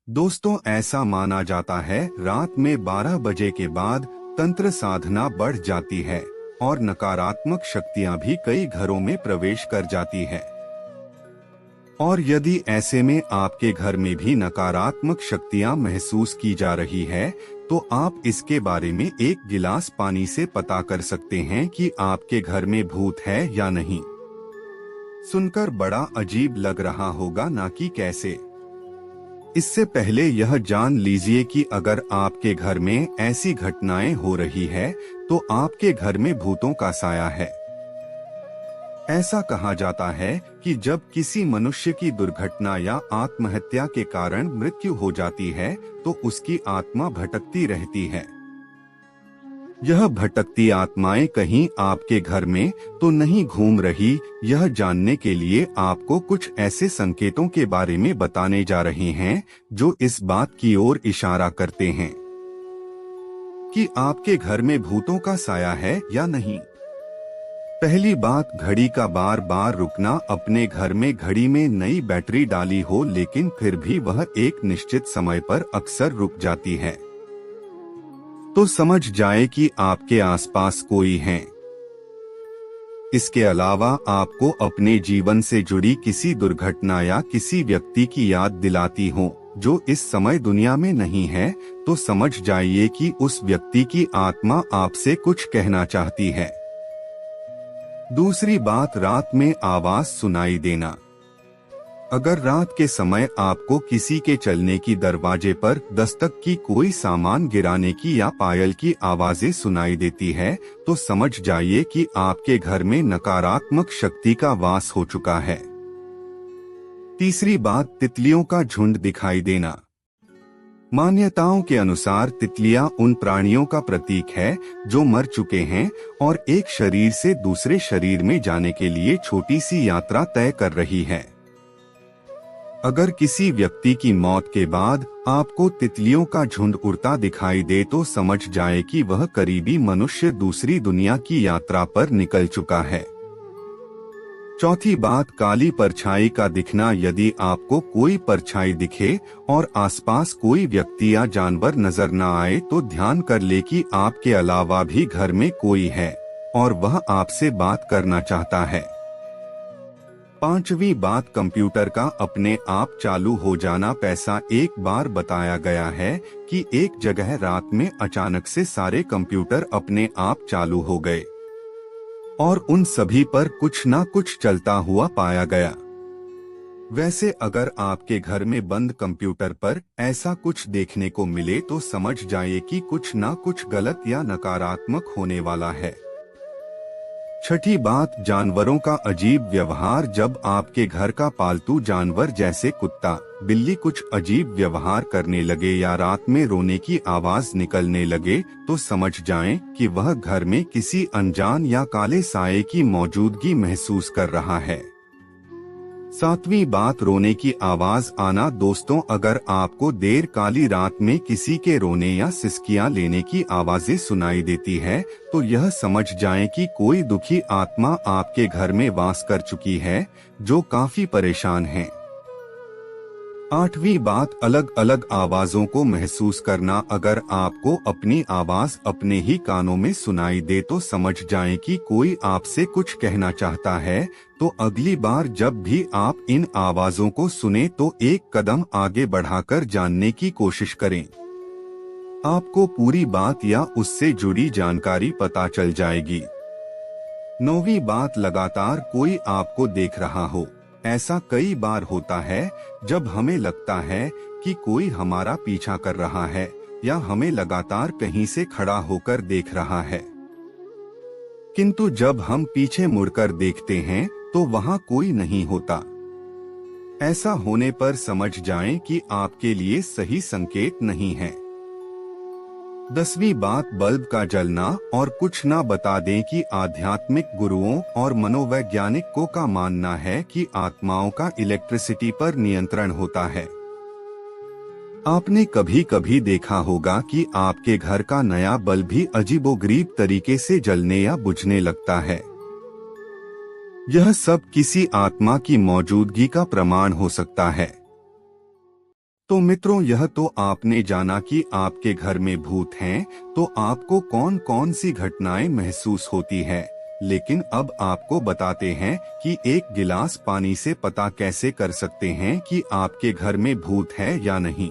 दोस्तों, ऐसा माना जाता है रात में 12 बजे के बाद तंत्र साधना बढ़ जाती है और नकारात्मक शक्तियां भी कई घरों में प्रवेश कर जाती है। और यदि ऐसे में आपके घर में भी नकारात्मक शक्तियां महसूस की जा रही है, तो आप इसके बारे में एक गिलास पानी से पता कर सकते हैं कि आपके घर में भूत है या नहीं। सुनकर बड़ा अजीब लग रहा होगा ना कि कैसे। इससे पहले यह जान लीजिए कि अगर आपके घर में ऐसी घटनाएं हो रही है, तो आपके घर में भूतों का साया है। ऐसा कहा जाता है कि जब किसी मनुष्य की दुर्घटना या आत्महत्या के कारण मृत्यु हो जाती है, तो उसकी आत्मा भटकती रहती है। यह भटकती आत्माएं कहीं आपके घर में तो नहीं घूम रही, यह जानने के लिए आपको कुछ ऐसे संकेतों के बारे में बताने जा रहे हैं जो इस बात की ओर इशारा करते हैं कि आपके घर में भूतों का साया है या नहीं। पहली बात, घड़ी का बार बार रुकना। अपने घर में घड़ी में नई बैटरी डाली हो लेकिन फिर भी वह एक निश्चित समय पर अक्सर रुक जाती है, तो समझ जाए कि आपके आसपास कोई है। इसके अलावा आपको अपने जीवन से जुड़ी किसी दुर्घटना या किसी व्यक्ति की याद दिलाती हो जो इस समय दुनिया में नहीं है, तो समझ जाइए कि उस व्यक्ति की आत्मा आपसे कुछ कहना चाहती है। दूसरी बात, रात में आवाज सुनाई देना। अगर रात के समय आपको किसी के चलने की, दरवाजे पर दस्तक की, कोई सामान गिराने की या पायल की आवाजें सुनाई देती है, तो समझ जाइए कि आपके घर में नकारात्मक शक्ति का वास हो चुका है। तीसरी बात, तितलियों का झुंड दिखाई देना। मान्यताओं के अनुसार तितलियां उन प्राणियों का प्रतीक है जो मर चुके हैं और एक शरीर से दूसरे शरीर में जाने के लिए छोटी सी यात्रा तय कर रही है। अगर किसी व्यक्ति की मौत के बाद आपको तितलियों का झुंड उड़ता दिखाई दे, तो समझ जाए कि वह करीबी मनुष्य दूसरी दुनिया की यात्रा पर निकल चुका है। चौथी बात, काली परछाई का दिखना। यदि आपको कोई परछाई दिखे और आसपास कोई व्यक्ति या जानवर नजर न आए, तो ध्यान कर ले कि आपके अलावा भी घर में कोई है और वह आपसे बात करना चाहता है। पांचवी बात, कंप्यूटर का अपने आप चालू हो जाना। पैसा एक बार बताया गया है कि एक जगह रात में अचानक से सारे कंप्यूटर अपने आप चालू हो गए और उन सभी पर कुछ ना कुछ चलता हुआ पाया गया। वैसे अगर आपके घर में बंद कंप्यूटर पर ऐसा कुछ देखने को मिले, तो समझ जाइए कि कुछ ना कुछ गलत या नकारात्मक होने वाला है। छठी बात, जानवरों का अजीब व्यवहार। जब आपके घर का पालतू जानवर जैसे कुत्ता, बिल्ली कुछ अजीब व्यवहार करने लगे या रात में रोने की आवाज निकलने लगे, तो समझ जाएं कि वह घर में किसी अनजान या काले साये की मौजूदगी महसूस कर रहा है। सातवीं बात, रोने की आवाज आना। दोस्तों, अगर आपको देर काली रात में किसी के रोने या सिसकियां लेने की आवाजें सुनाई देती है, तो यह समझ जाएं कि कोई दुखी आत्मा आपके घर में वास कर चुकी है जो काफी परेशान है। आठवीं बात, अलग अलग आवाजों को महसूस करना। अगर आपको अपनी आवाज अपने ही कानों में सुनाई दे, तो समझ जाएं कि कोई आपसे कुछ कहना चाहता है। तो अगली बार जब भी आप इन आवाजों को सुने, तो एक कदम आगे बढ़ाकर जानने की कोशिश करें। आपको पूरी बात या उससे जुड़ी जानकारी पता चल जाएगी। नौवीं बात, लगातार कोई आपको देख रहा हो। ऐसा कई बार होता है जब हमें लगता है कि कोई हमारा पीछा कर रहा है या हमें लगातार कहीं से खड़ा होकर देख रहा है, किंतु जब हम पीछे मुड़कर देखते हैं तो वहां कोई नहीं होता। ऐसा होने पर समझ जाएं कि आपके लिए सही संकेत नहीं है। 10वीं बात, बल्ब का जलना। और कुछ ना बता दें कि आध्यात्मिक गुरुओं और मनोवैज्ञानिकों का मानना है कि आत्माओं का इलेक्ट्रिसिटी पर नियंत्रण होता है। आपने कभी कभी देखा होगा कि आपके घर का नया बल्ब भी अजीबोगरीब तरीके से जलने या बुझने लगता है। यह सब किसी आत्मा की मौजूदगी का प्रमाण हो सकता है। तो मित्रों, यह तो आपने जाना कि आपके घर में भूत हैं, तो आपको कौन कौन सी घटनाएं महसूस होती है। लेकिन अब आपको बताते हैं कि एक गिलास पानी से पता कैसे कर सकते हैं कि आपके घर में भूत है या नहीं।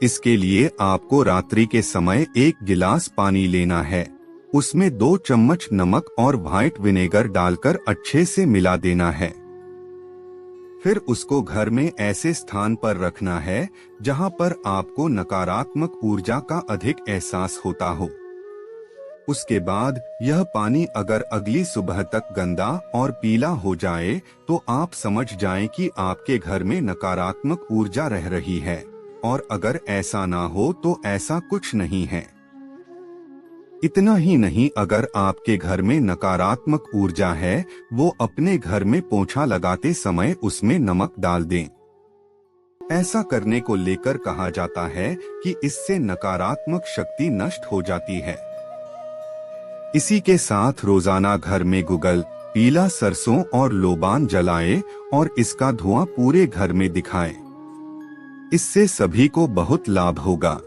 इसके लिए आपको रात्रि के समय एक गिलास पानी लेना है, उसमें 2 चम्मच नमक और व्हाइट विनेगर डालकर अच्छे से मिला देना है। फिर उसको घर में ऐसे स्थान पर रखना है जहां पर आपको नकारात्मक ऊर्जा का अधिक एहसास होता हो। उसके बाद यह पानी अगर अगली सुबह तक गंदा और पीला हो जाए तो आप समझ जाएं कि आपके घर में नकारात्मक ऊर्जा रह रही है, और अगर ऐसा ना हो तो ऐसा कुछ नहीं है। इतना ही नहीं, अगर आपके घर में नकारात्मक ऊर्जा है, वो अपने घर में पोंछा लगाते समय उसमें नमक डाल दें। ऐसा करने को लेकर कहा जाता है कि इससे नकारात्मक शक्ति नष्ट हो जाती है। इसी के साथ रोजाना घर में गुगल, पीला सरसों और लोबान जलाएं और इसका धुआं पूरे घर में दिखाएं। इससे सभी को बहुत लाभ होगा।